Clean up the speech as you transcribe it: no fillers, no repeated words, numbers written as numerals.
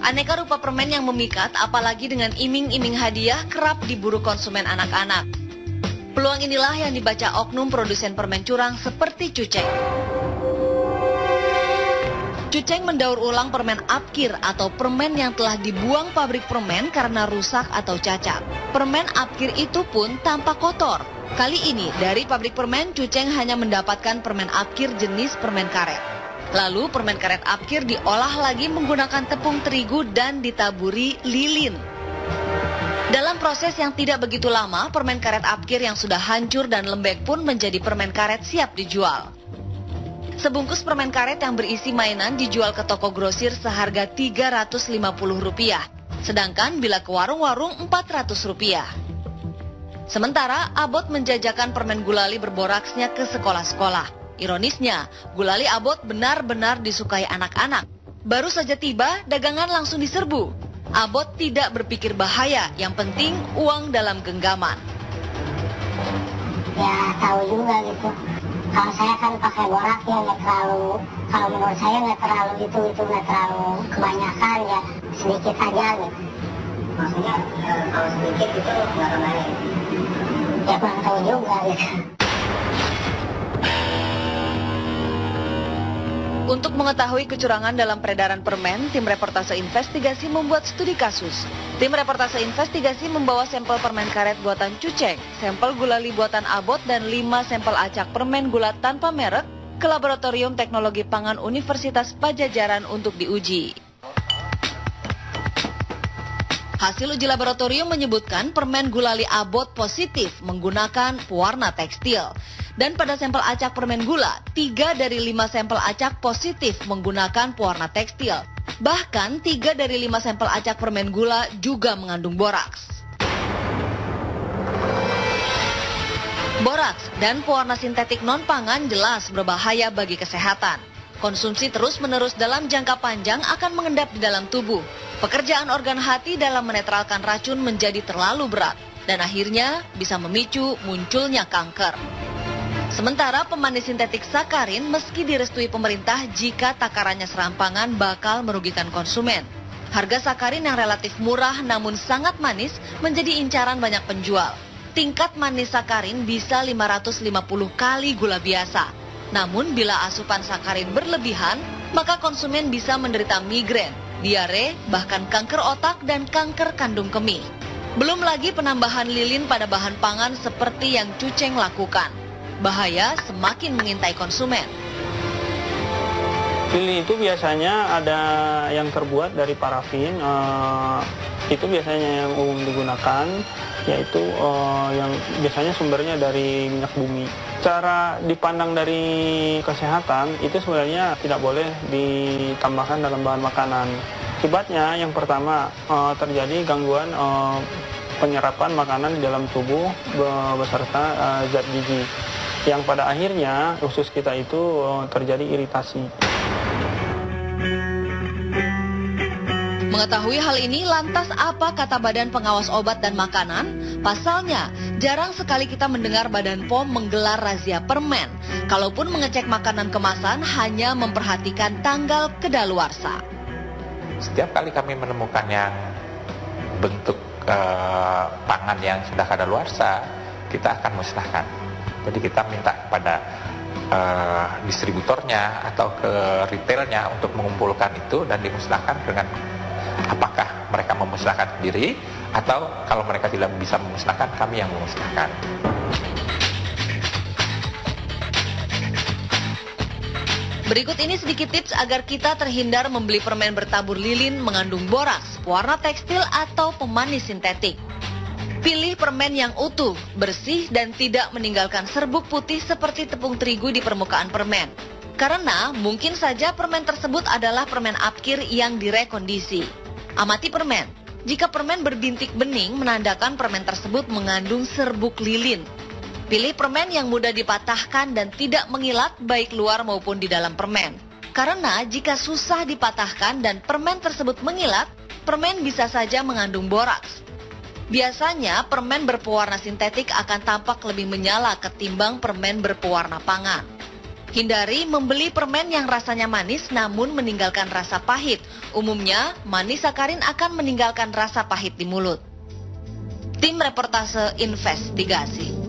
Aneka rupa permen yang memikat, apalagi dengan iming-iming hadiah, kerap diburu konsumen anak-anak. Peluang inilah yang dibaca oknum produsen permen curang seperti Cuceng. Cuceng mendaur ulang permen apkir atau permen yang telah dibuang pabrik permen karena rusak atau cacat. Permen apkir itu pun tampak kotor. Kali ini dari pabrik permen, Cuceng hanya mendapatkan permen apkir jenis permen karet. Lalu permen karet apkir diolah lagi menggunakan tepung terigu dan ditaburi lilin. Dalam proses yang tidak begitu lama, permen karet apkir yang sudah hancur dan lembek pun menjadi permen karet siap dijual. Sebungkus permen karet yang berisi mainan dijual ke toko grosir seharga Rp350, sedangkan bila ke warung-warung Rp400. Sementara Abot menjajakan permen gulali berbораksnya ke sekolah-sekolah. Ironisnya, gulali Abot benar-benar disukai anak-anak. Baru saja tiba, dagangan langsung diserbu. Abot tidak berpikir bahaya, yang penting uang dalam genggaman. Ya tahu juga gitu. Kalau saya kan pakai borak ya nggak terlalu, kalau menurut saya nggak terlalu itu nggak terlalu kebanyakan ya, sedikit aja gitu. Maksudnya kalau sedikit itu nggak kemarin? Ya kurang tahu juga gitu. Untuk mengetahui kecurangan dalam peredaran permen, tim reportase investigasi membuat studi kasus. Tim reportase investigasi membawa sampel permen karet buatan Cuceng, sampel gulali buatan Abot, dan 5 sampel acak permen gula tanpa merek ke Laboratorium Teknologi Pangan Universitas Padjadjaran untuk diuji. Hasil uji laboratorium menyebutkan permen gulali Abot positif menggunakan pewarna tekstil. Dan pada sampel acak permen gula, 3 dari 5 sampel acak positif menggunakan pewarna tekstil. Bahkan 3 dari 5 sampel acak permen gula juga mengandung boraks. Boraks dan pewarna sintetik non-pangan jelas berbahaya bagi kesehatan. Konsumsi terus-menerus dalam jangka panjang akan mengendap di dalam tubuh. Pekerjaan organ hati dalam menetralkan racun menjadi terlalu berat dan akhirnya bisa memicu munculnya kanker. Sementara pemanis sintetik sakarin meski direstui pemerintah jika takarannya serampangan bakal merugikan konsumen. Harga sakarin yang relatif murah namun sangat manis menjadi incaran banyak penjual. Tingkat manis sakarin bisa 550 kali gula biasa. Namun bila asupan sakarin berlebihan, maka konsumen bisa menderita migrain, diare, bahkan kanker otak dan kanker kandung kemih. Belum lagi penambahan lilin pada bahan pangan seperti yang Cuceng lakukan. Bahaya semakin mengintai konsumen. Lilin itu biasanya ada yang terbuat dari parafin, itu biasanya yang umum digunakan, yaitu yang biasanya sumbernya dari minyak bumi. Cara dipandang dari kesehatan itu sebenarnya tidak boleh ditambahkan dalam bahan makanan. Akibatnya yang pertama terjadi gangguan penyerapan makanan di dalam tubuh beserta zat gizi. Yang pada akhirnya usus kita itu terjadi iritasi. Mengetahui hal ini, lantas apa kata Badan Pengawas Obat dan Makanan? Pasalnya, jarang sekali kita mendengar Badan POM menggelar razia permen. Kalaupun mengecek makanan kemasan, hanya memperhatikan tanggal kedaluarsa. Setiap kali kami menemukan yang bentuk pangan yang sudah kadaluarsa, kita akan musnahkan. Jadi kita minta kepada distributornya atau ke retailnya untuk mengumpulkan itu dan dimusnahkan dengan apakah mereka memusnahkan sendiri atau kalau mereka tidak bisa memusnahkan, kami yang memusnahkan. Berikut ini sedikit tips agar kita terhindar membeli permen bertabur lilin mengandung boraks, pewarna tekstil atau pemanis sintetik. Pilih permen yang utuh, bersih, dan tidak meninggalkan serbuk putih seperti tepung terigu di permukaan permen. Karena mungkin saja permen tersebut adalah permen apkir yang direkondisi. Amati permen. Jika permen berbintik bening, menandakan permen tersebut mengandung serbuk lilin. Pilih permen yang mudah dipatahkan dan tidak mengilat baik luar maupun di dalam permen. Karena jika susah dipatahkan dan permen tersebut mengilat, permen bisa saja mengandung boraks. Biasanya permen berpewarna sintetik akan tampak lebih menyala ketimbang permen berpewarna pangan. Hindari membeli permen yang rasanya manis namun meninggalkan rasa pahit. Umumnya, manis sakarin akan meninggalkan rasa pahit di mulut. Tim Reportase Investigasi.